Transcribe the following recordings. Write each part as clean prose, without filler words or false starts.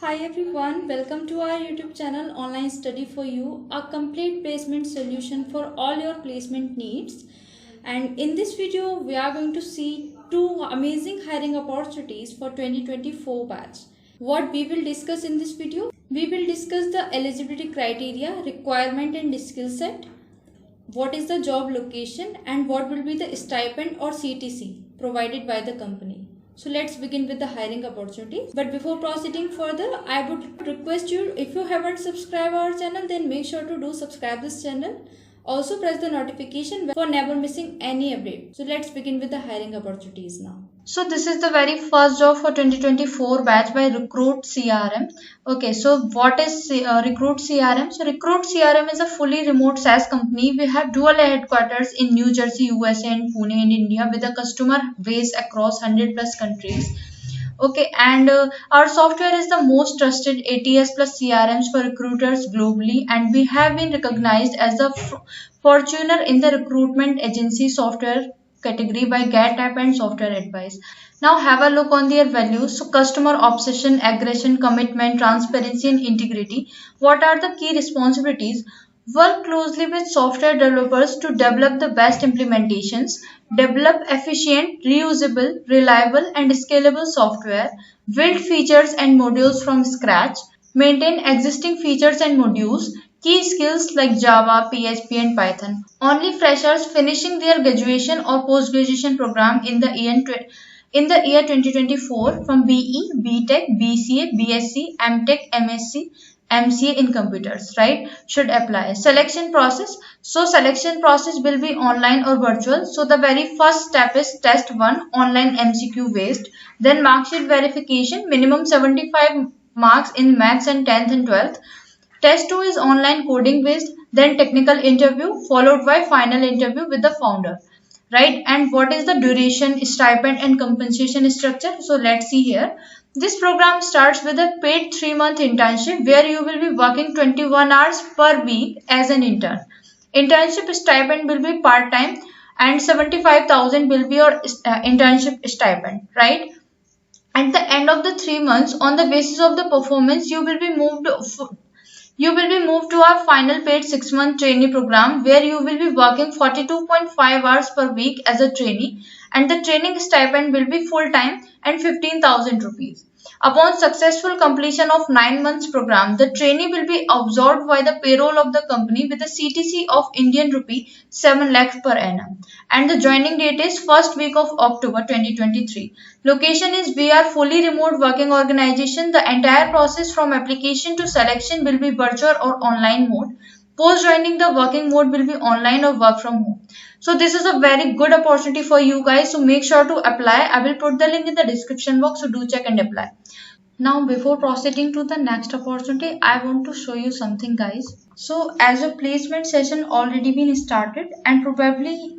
Hi everyone, welcome to our YouTube channel Online Study for You, a complete placement solution for all your placement needs. And in this video, we are going to see two amazing hiring opportunities for 2024 batch. What we will discuss in this video? We will discuss the eligibility criteria, requirement and skill set, what is the job location, and what will be the stipend or CTC provided by the company. So let's begin with the hiring opportunity. But before proceeding further, I would request you, if you haven't subscribed our channel, then make sure to do subscribe this channel. Also press the notification for never missing any update. So let's begin with the hiring opportunities now. So this is the very first job for 2024 batch by Recruit CRM. Okay, so what is Recruit CRM? So Recruit CRM is a fully remote SaaS company. We have dual headquarters in New Jersey, USA and Pune in India with a customer base across 100 plus countries. Okay, and our software is the most trusted ATS plus CRMs for recruiters globally, and we have been recognized as the Fortuner in the recruitment agency software category by GetApp and Software Advice. Now have a look on their values. So customer obsession, aggression, commitment, transparency and integrity. What are the key responsibilities? Work closely with software developers to develop the best implementations, develop efficient, reusable, reliable and scalable software, build features and modules from scratch, maintain existing features and modules, key skills like Java, PHP and Python. Only freshers finishing their graduation or post-graduation program in the year 2024 from BE, BTech, BCA, BSc, MTech, MSc, MCA in computers, right, should apply. Selection process. So selection process will be online or virtual. So the very first step is test 1, online MCQ based. Then marksheet verification, minimum 75 marks in maths and 10th and 12th. Test 2 is online coding based. Then technical interview followed by final interview with the founder, right? And what is the duration, stipend and compensation structure? So let's see here. This program starts with a paid 3-month internship where you will be working 21 hours per week as an intern. Internship stipend will be part-time and 75,000 will be your internship stipend, right? At the end of the 3 months, on the basis of the performance, you will be moved to our final paid 6-month trainee program where you will be working 42.5 hours per week as a trainee, and the training stipend will be full-time and 15,000 rupees. Upon successful completion of 9 months program, the trainee will be absorbed by the payroll of the company with a CTC of Indian rupee 7 lakhs per annum. And the joining date is first week of October 2023. Location is we are fully remote working organization. The entire process from application to selection will be virtual or online mode. Post joining, the working mode will be online or work from home. So this is a very good opportunity for you guys. So make sure to apply. I will put the link in the description box. So do check and apply. Now before proceeding to the next opportunity, I want to show you something guys. So as a placement session already been started, and probably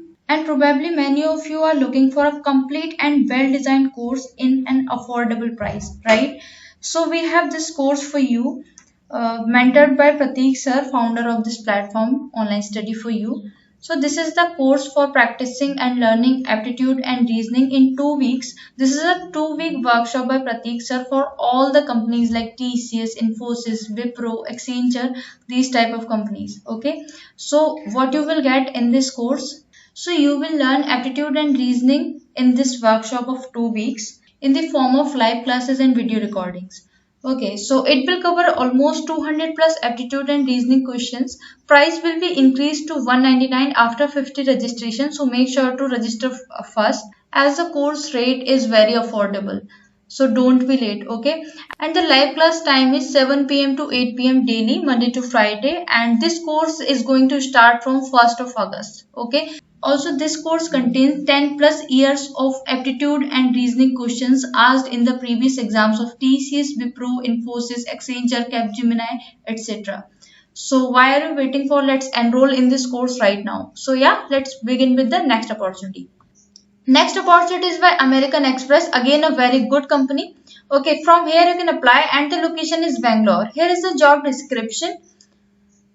many of you are looking for a complete and well designed course in an affordable price, right? So we have this course for you, mentored by Prateek sir, founder of this platform Online Study for You. So this is the course for practicing and learning aptitude and reasoning in 2 weeks. This is a 2-week workshop by Prateek sir for all the companies like TCS, Infosys, Wipro, Accenture, these type of companies. Okay. So what you will get in this course? So you will learn aptitude and reasoning in this workshop of 2 weeks in the form of live classes and video recordings. Okay, so it will cover almost 200 plus aptitude and reasoning questions. Price will be increased to 199 after 50 registration. So make sure to register first as the course rate is very affordable. So don't be late, okay? And the live class time is 7 p.m. to 8 p.m. daily, Monday to Friday. And this course is going to start from 1st of August, okay? Also, this course contains 10 plus years of aptitude and reasoning questions asked in the previous exams of TCS, Wipro, Infosys, Accenture, Capgemini, etc. So why are you waiting for? Let's enroll in this course right now. So yeah, let's begin with the next opportunity. Next opportunity is by American Express, again a very good company. Okay, from here you can apply and the location is Bangalore. Here is the job description.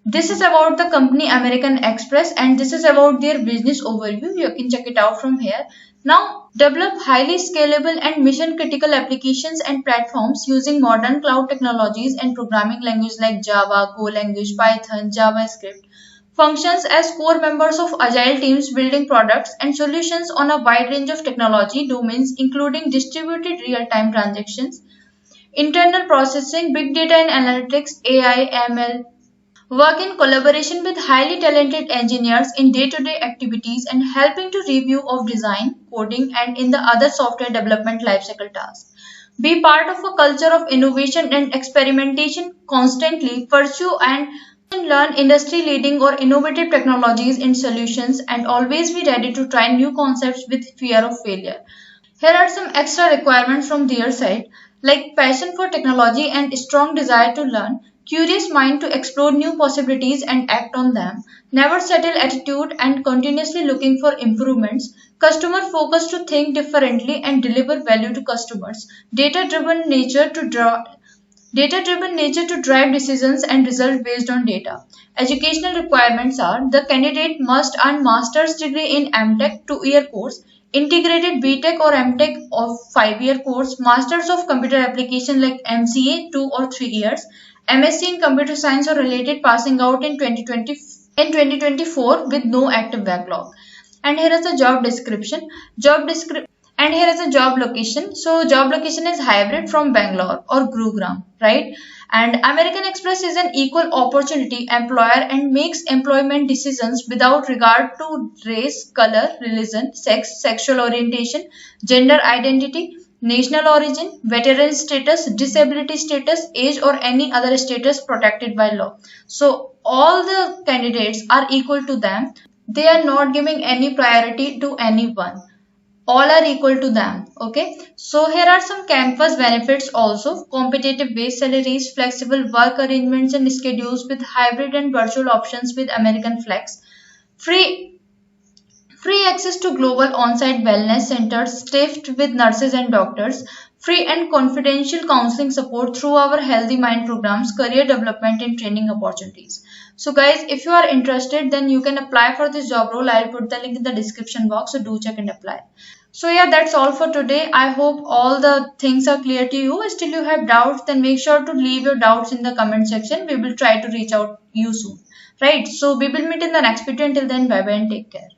This is about the company American Express and this is about their business overview. You can check it out from here. Now Develop highly scalable and mission critical applications and platforms using modern cloud technologies and programming languages like Java, Go language, Python, JavaScript. Functions as core members of agile teams building products and solutions on a wide range of technology domains, including distributed real-time transactions, internal processing, big data and analytics, AI, ML. Work in collaboration with highly talented engineers in day-to-day activities and helping to review of design, coding, and in the other software development lifecycle tasks. Be part of a culture of innovation and experimentation, constantly pursue and learn industry leading or innovative technologies and solutions, and always be ready to try new concepts with fear of failure. Here are some extra requirements from their side, like passion for technology and strong desire to learn, curious mind to explore new possibilities and act on them, never settle attitude and continuously looking for improvements, customer focus to think differently and deliver value to customers, data driven nature to drive decisions and result based on data. Educational requirements are the candidate must earn master's degree in MTech 2-year course, integrated BTech or MTech of 5-year course, masters of computer application like MCA 2 or 3 years, MSc in computer science or related passing out in 2024 with no active backlog. And here is the job description. And here is a job location. So job location is hybrid from Bangalore or Gurugram, right? And American Express is an equal opportunity employer and makes employment decisions without regard to race, color, religion, sex, sexual orientation, gender identity, national origin, veteran status, disability status, age, or any other status protected by law. So all the candidates are equal to them. They are not giving any priority to anyone. All are equal to them. Okay, so here are some campus benefits also: competitive base salaries, flexible work arrangements and schedules with hybrid and virtual options with American Flex, free access to global on-site wellness centers staffed with nurses and doctors, free and confidential counseling support through our Healthy Mind programs, career development and training opportunities. So guys, if you are interested, then you can apply for this job role. I'll put the link in the description box, so do check and apply. So yeah, that's all for today. I hope all the things are clear to you. Still you have doubts, then make sure to leave your doubts in the comment section. We will try to reach out you soon. Right? So we will meet in the next video. Until then, bye bye and take care.